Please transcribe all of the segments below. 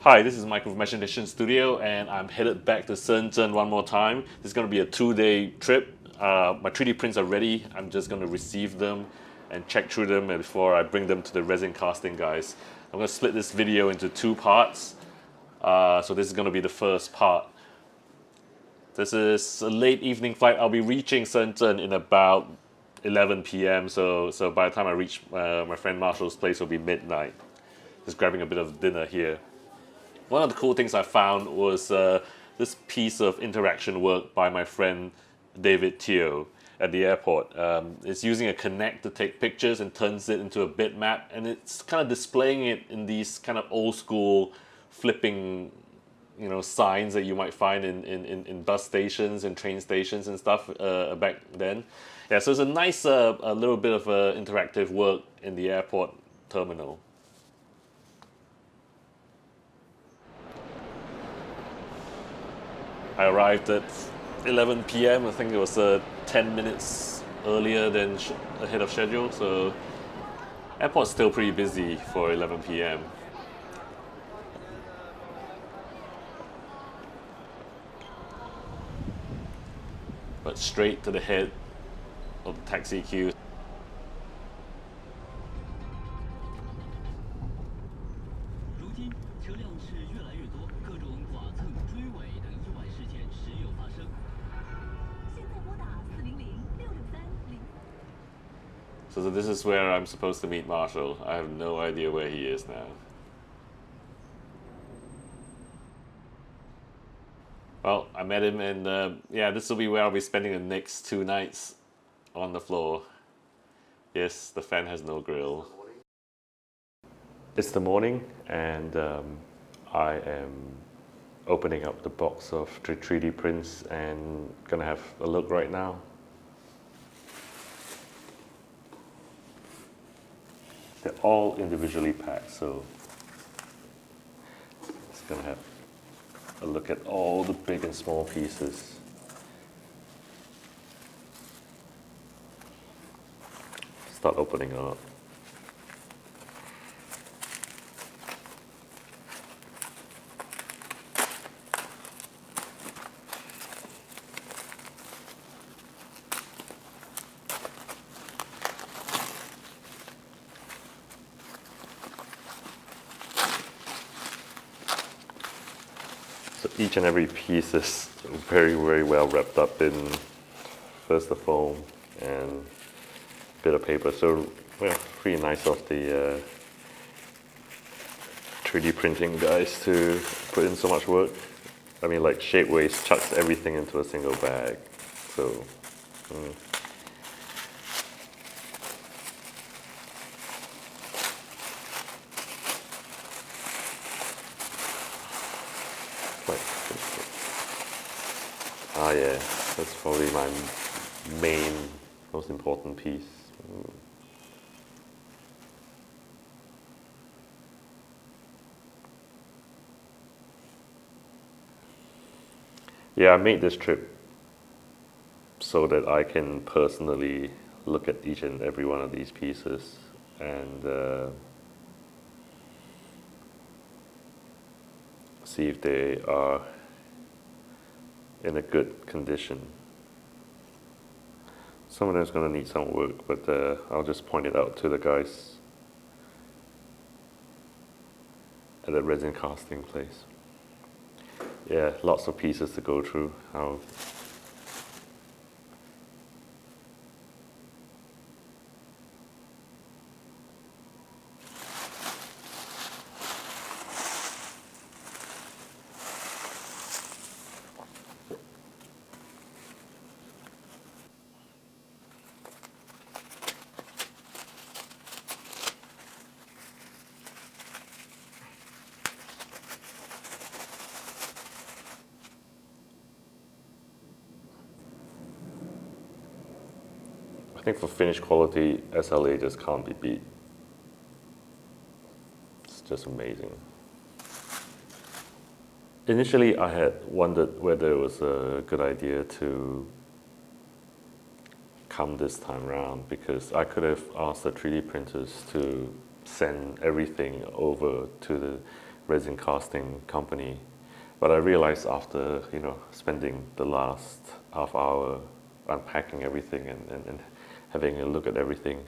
Hi, this is Mike with Mesh Edition Studio, and I'm headed back to Shenzhen one more time. This is going to be a 2-day trip. My 3D prints are ready. I'm just going to receive them and check through them before I bring them to the resin casting guys. I'm going to split this video into 2 parts. So this is going to be the first part. This is a late evening flight. I'll be reaching Shenzhen in about 11 p.m. So by the time I reach my friend Marshall's place, it'll be midnight. Just grabbing a bit of dinner here. One of the cool things I found was this piece of interaction work by my friend David Teo at the airport. It's using a Kinect to take pictures and turns it into a bitmap, and it's kind of displaying it in these kind of old school flipping, signs that you might find in bus stations and train stations and stuff back then. Yeah, so it's a nice a little bit of interactive work in the airport terminal. I arrived at 11 p.m. I think it was 10 minutes earlier than ahead of schedule, so airport's still pretty busy for 11 p.m. But straight to the head of the taxi queue. So this is where I'm supposed to meet Marshall. I have no idea where he is now. Well, I met him, and yeah, this will be where I'll be spending the next 2 nights on the floor. Yes, the fan has no grill. It's the morning, and I am opening up the box of 3D prints and gonna have a look right now. They're all individually packed, so it's gonna have a look at all the big and small pieces. Start opening up. So each and every piece is very, very well wrapped up in first the foam and a bit of paper. So, well, pretty nice of the 3D printing guys to put in so much work. I mean, like Shapeways chucks everything into a single bag. So, yeah, that's probably my main, most important piece. Yeah, I made this trip so that I can personally look at each and every one of these pieces and see if they are in a good condition. Some of them is going to need some work, but I'll just point it out to the guys at the resin casting place. Yeah, lots of pieces to go through. I think for finish quality, SLA just can't be beat. It's just amazing. Initially, I had wondered whether it was a good idea to come this time around, because I could have asked the 3D printers to send everything over to the resin casting company. But I realized after, spending the last half hour unpacking everything and having a look at everything,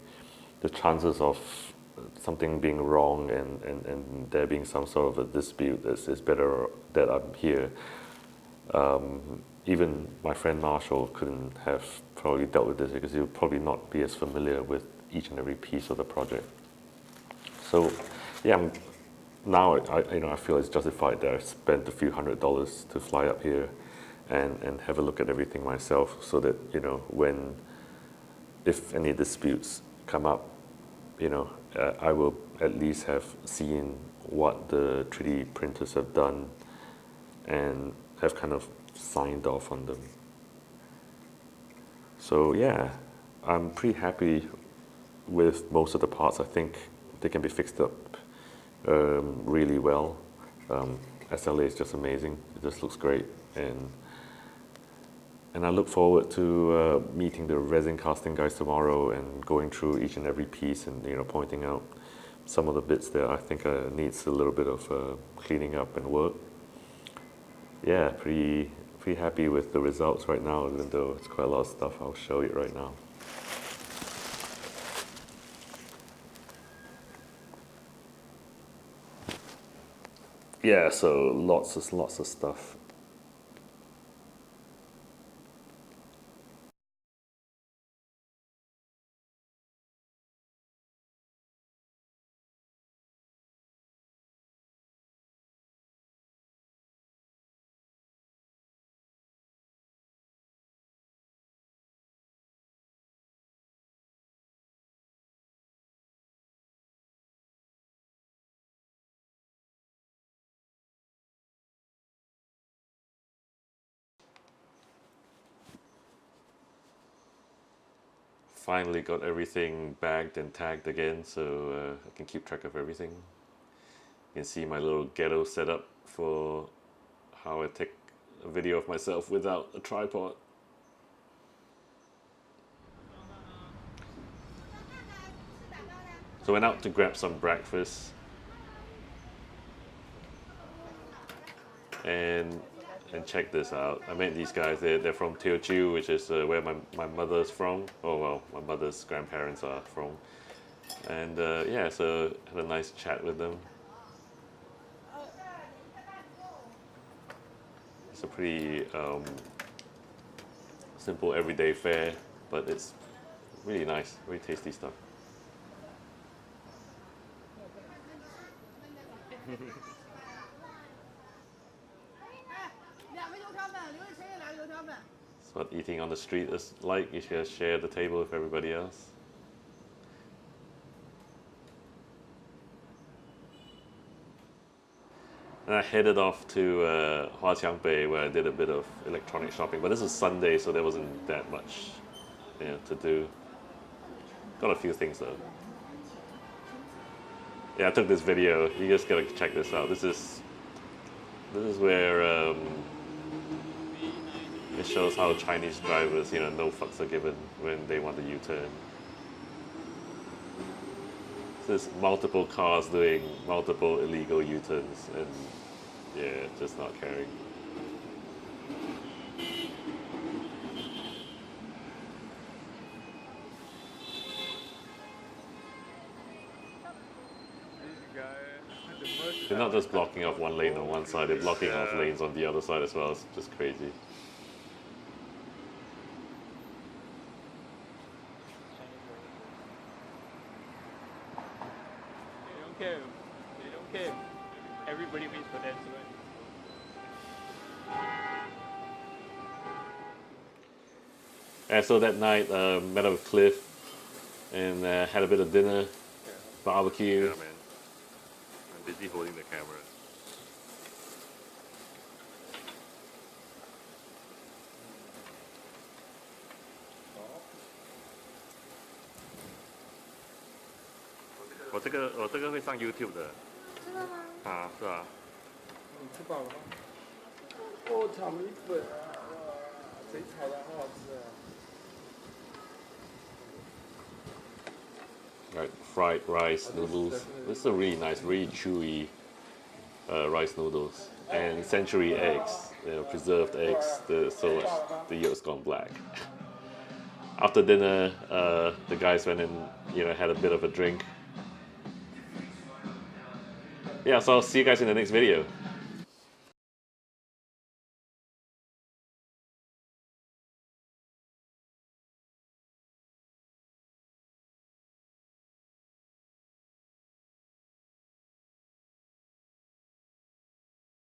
the chances of something being wrong and there being some sort of a dispute is better that I'm here. Even my friend Marshall couldn't have probably dealt with this because he would probably not be as familiar with each and every piece of the project. So, yeah, now I feel it's justified that I spent a few $100s to fly up here and have a look at everything myself, so that if any disputes come up, I will at least have seen what the 3D printers have done and have kind of signed off on them. So yeah, I'm pretty happy with most of the parts. I think they can be fixed up really well. SLA is just amazing. It just looks great, and I look forward to meeting the resin casting guys tomorrow and going through each and every piece and pointing out some of the bits that I think needs a little bit of cleaning up and work. Yeah, pretty happy with the results right now, even though it's quite a lot of stuff. I'll show you right now. Yeah, so lots of stuff. Finally got everything bagged and tagged again, so I can keep track of everything. You can see my little ghetto setup for how I take a video of myself without a tripod. So I went out to grab some breakfast, and check this out. I met these guys. They're from Teochew, which is where my mother's from. Oh well, my mother's grandparents are from. And yeah, so had a nice chat with them. It's a pretty simple everyday fare, but it's really nice, really tasty stuff. It's what eating on the street is like. You should share the table with everybody else. And I headed off to Huaqiangbei, where I did a bit of electronic shopping. But this is Sunday, so there wasn't that much to do. Got a few things though. Yeah, I took this video. You just gotta check this out. This is where it shows how Chinese drivers, no fucks are given when they want a U-turn. There's multiple cars doing multiple illegal U-turns, and yeah, just not caring. They're not just blocking off one lane on one side, they're blocking off lanes on the other side as well. It's just crazy. They don't care. Everybody waits for them to win. And so that night, met up with Cliff and had a bit of dinner, barbecue. Yeah, man. I'm busy holding the camera.我这个会上 YouTube 的。真的吗？啊，是啊。你吃饱了吗？哦，炒米粉啊，哇，谁炒的好好吃啊！ Right, fried rice, noodles. This is a really nice, really chewy rice noodles, and century eggs, preserved eggs, so the yolk's gone black. After dinner, the guys went and had a bit of a drink. Yeah, so I'll see you guys in the next video.